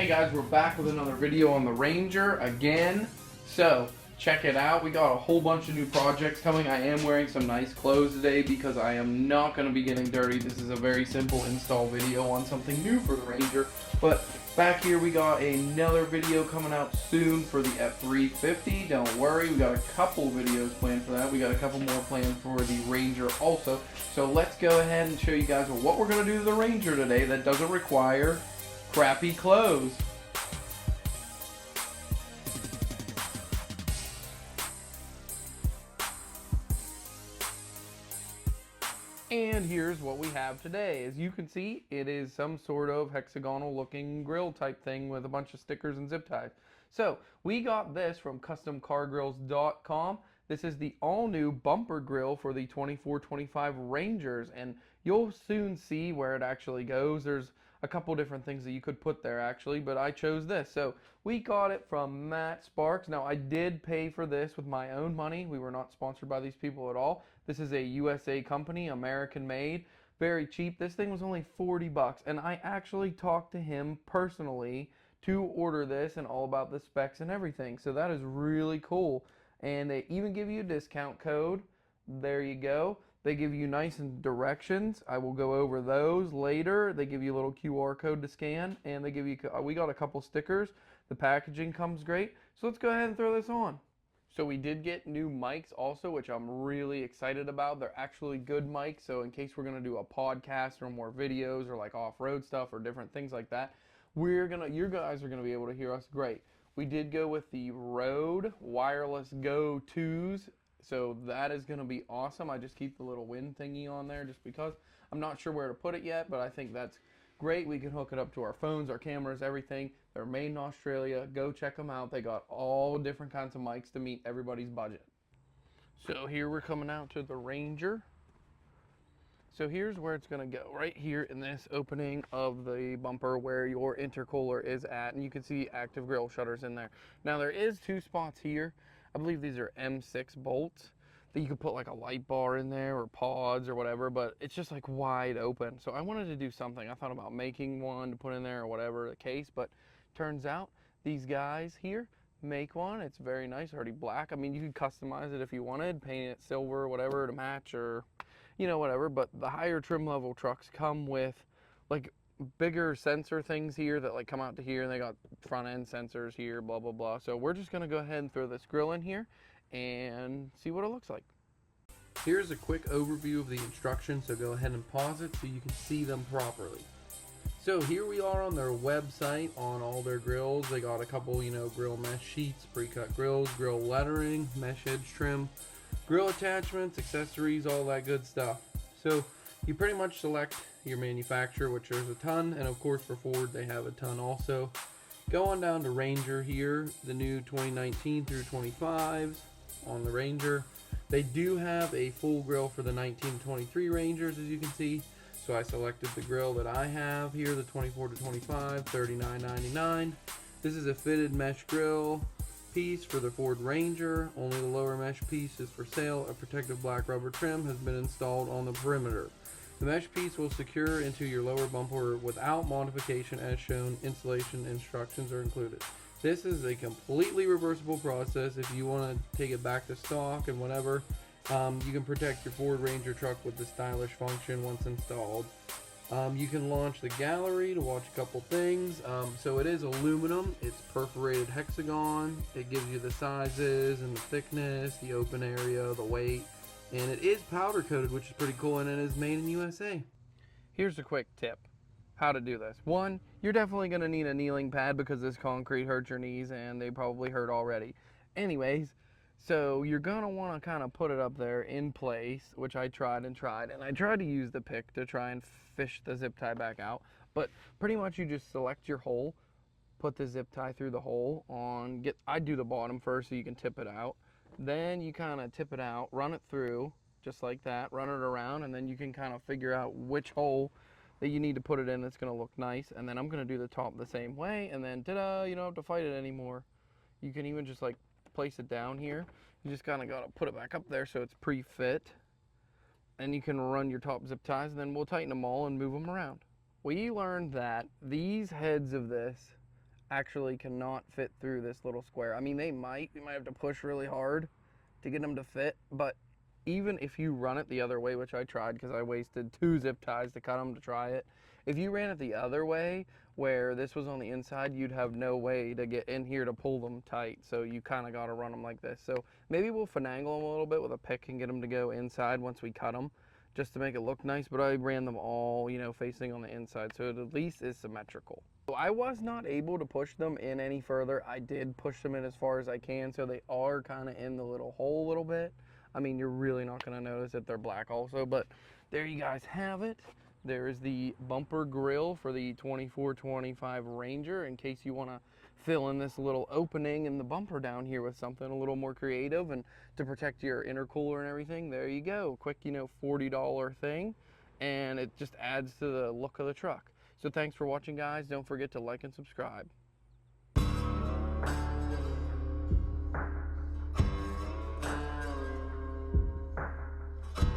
guys, we're back with another video on the Ranger again. So check it out, we got a whole bunch of new projects coming. I am wearing some nice clothes today because I am not going to be getting dirty. This is a very simple install video on something new for the Ranger. But back here we got another video coming out soon for the F350. Don't worry, we got a couple videos planned for that. We got a couple more planned for the Ranger also. So let's go ahead and show you guys what we're going to do to the Ranger today that doesn't require crappy clothes. And here's what we have today. As you can see, it is some sort of hexagonal looking grill type thing with a bunch of stickers and zip ties. So we got this from customcargrills.com. This is the all new bumper grill for the 24-25 Rangers, and you'll soon see where it actually goes. There's a couple different things that you could put there actually, but I chose this. So we got it from Matt Sparks. Now I did pay for this with my own money. We were not sponsored by these people at all. This is a USA company, American made, very cheap. This thing was only 40 bucks, and I actually talked to him personally to order this and all about the specs and everything. So that is really cool. And they even give you a discount code. There you go. They give you nice directions. I will go over those later. They give you a little QR code to scan, and they give you, we got a couple stickers. The packaging comes great. So let's go ahead and throw this on. So we did get new mics also, which I'm really excited about. They're actually good mics, so in case we're going to do a podcast or more videos or like off-road stuff or different things like that, you guys are going to be able to hear us great. We did go with the Rode Wireless Go 2s, so that is going to be awesome. I just keep the little wind thingy on there just because I'm not sure where to put it yet, but I think that's great. We can hook it up to our phones, our cameras, everything. They're made in Australia. Go check them out. They got all different kinds of mics to meet everybody's budget. So here we're coming out to the Ranger. So here's where it's going to go, right here in this opening of the bumper where your intercooler is at, and you can see active grill shutters in there. Now there is two spots here. I believe these are M6 bolts that you could put like a light bar in there or pods or whatever, but it's just like wide open. So I wanted to do something. I thought about making one to put in there or whatever the case, but turns out these guys here make one. It's very nice, already black. I mean, you could customize it if you wanted, paint it silver or whatever to match, or you know, whatever. But the higher trim level trucks come with like bigger sensor things here that like come out to here, and they got front end sensors here, blah blah blah. So we're just gonna go ahead and throw this grill in here and see what it looks like. Here's a quick overview of the instructions, so go ahead and pause it so you can see them properly. So here we are on their website on all their grills. They got a couple, you know, grill mesh sheets, pre-cut grills, grill lettering, mesh edge trim, grill attachments, accessories, all that good stuff. So you pretty much select your manufacturer, which there's a ton, and of course for Ford they have a ton also. Go on down to Ranger here, the new 2019 through 25s on the Ranger. They do have a full grill for the 1923 Rangers, as you can see. So I selected the grill that I have here, the 24 to 25, $39.99. This is a fitted mesh grill piece for the Ford Ranger. Only the lower mesh piece is for sale. A protective black rubber trim has been installed on the perimeter. The mesh piece will secure into your lower bumper without modification as shown. Installation instructions are included. This is a completely reversible process. If you want to take it back to stock and whatever, you can protect your Ford Ranger truck with the stylish function once installed. You can launch the gallery to watch a couple things. So it is aluminum, it's perforated hexagon, it gives you the sizes and the thickness, the open area, the weight, and it is powder coated, which is pretty cool, and it is made in USA. Here's a quick tip how to do this. One, you're definitely going to need a kneeling pad because this concrete hurts your knees, and they probably hurt already. Anyways, so you're going to want to kind of put it up there in place, which I tried, and I tried to use the pick to try and fish the zip tie back out, but pretty much you just select your hole, put the zip tie through the hole on, I do the bottom first so you can tip it out, then you kind of tip it out, run it through just like that, run it around, and then you can kind of figure out which hole that you need to put it in that's going to look nice. And then I'm going to do the top the same way, and then ta-da, you don't have to fight it anymore. You can even just like place it down here. You just kind of got to put it back up there so it's pre-fit, and you can run your top zip ties, and then we'll tighten them all and move them around. We learned that these heads of this actually cannot fit through this little square. I mean, we might have to push really hard to get them to fit, but even if you run it the other way, which I tried because I wasted 2 zip ties to cut them to try it, if you ran it the other way, where this was on the inside, you'd have no way to get in here to pull them tight, so you kind of got to run them like this. So maybe we'll finagle them a little bit with a pick and get them to go inside once we cut them, just to make it look nice, but I ran them all, you know, facing on the inside, so it at least is symmetrical. So I was not able to push them in any further. I did push them in as far as I can, so they are kind of in the little hole a little bit. I mean, you're really not going to notice that they're black also, but there you guys have it. There is the bumper grill for the 2425 Ranger, in case you want to fill in this little opening in the bumper down here with something a little more creative and to protect your intercooler and everything. There you go. Quick, you know, $40 thing, and it just adds to the look of the truck. So thanks for watching, guys. Don't forget to like and subscribe.